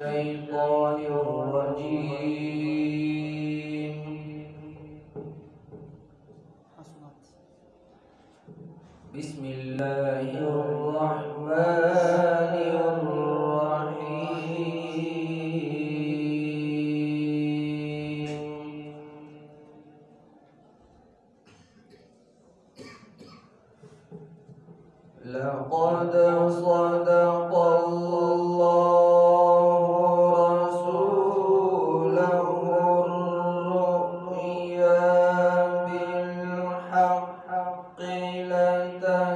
الشيطان الرجيم. بسم الله الرحمن الرحيم. لقد صدق الله رسوله الرؤيا بالحق لتدخلن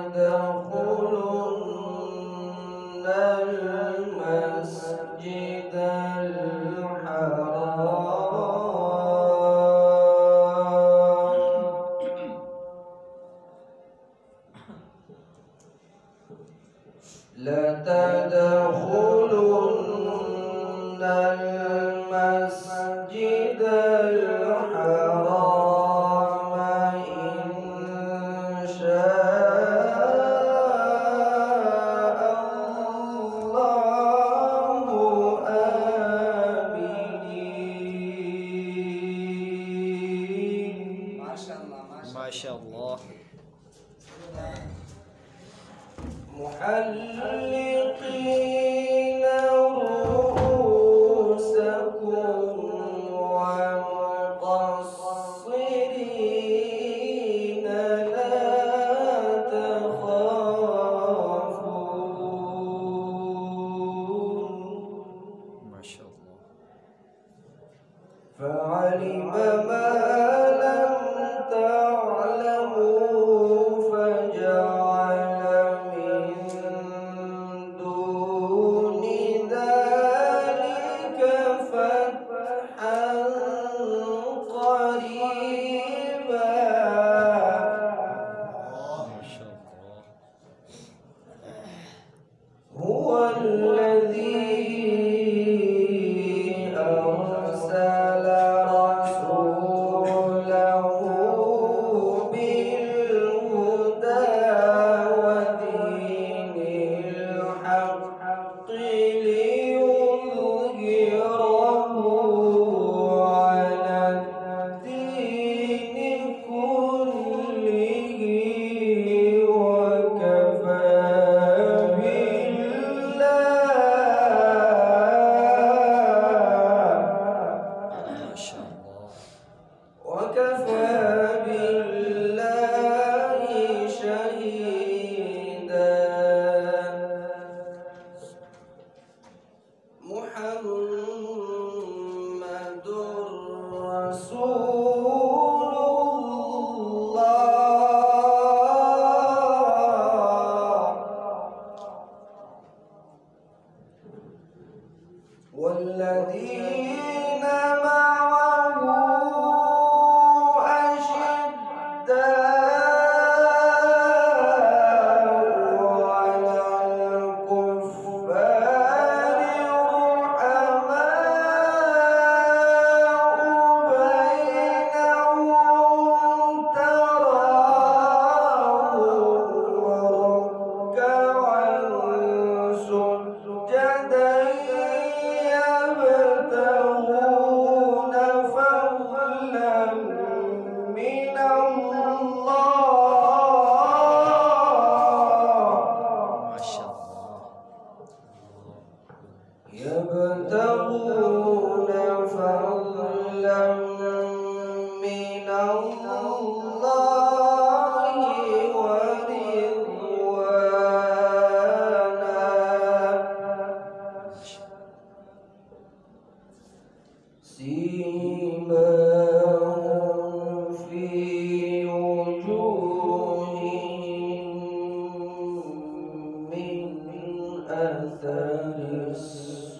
المسجد الحرام إن شاء الله آمنين. ما شاء الله. محلقين رؤوسكم ومقصرين لا تخافون. ما شاء الله. فعلم ما لم تعلموا فجعل من دون ذلك فتحا قريبا. ما شاء الله. هو الذي أرسل رسوله بالهدى ودين الحق ليظهره على الدين كله وكفى ما شاء الله. وكفى بالله شهيدا. محمد رسول الله والذين معه أشداء على الكفار رحماء بينهم تراهم ركعا سجدا يبتغون فضلا من الله. ما شاء الله. يبتغون فضلا من الله ورضوانا. سيماهم في وجوههم من أثر السجود.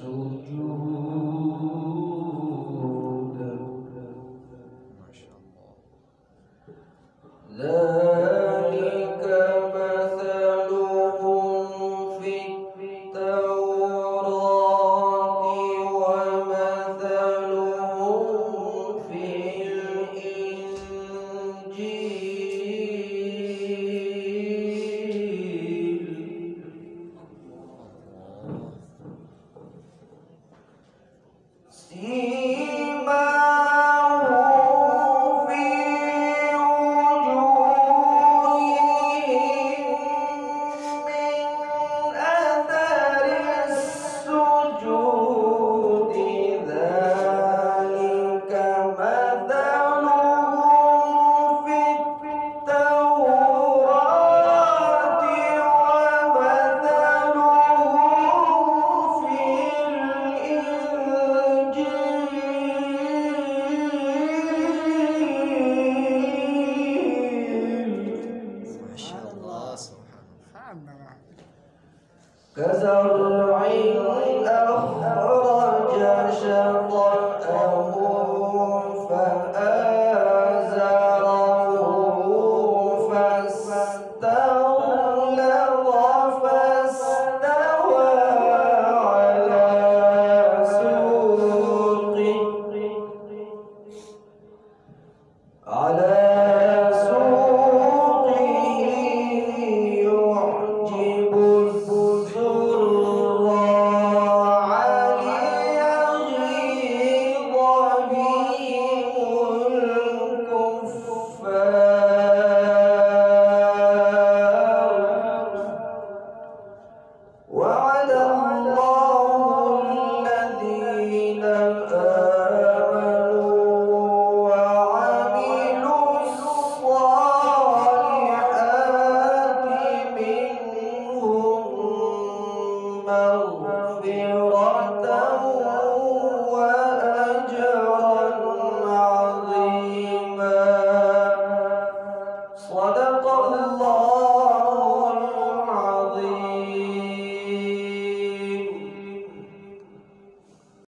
ما شاء الله. ذلك مثلهم في التوراة ومثلهم نفسي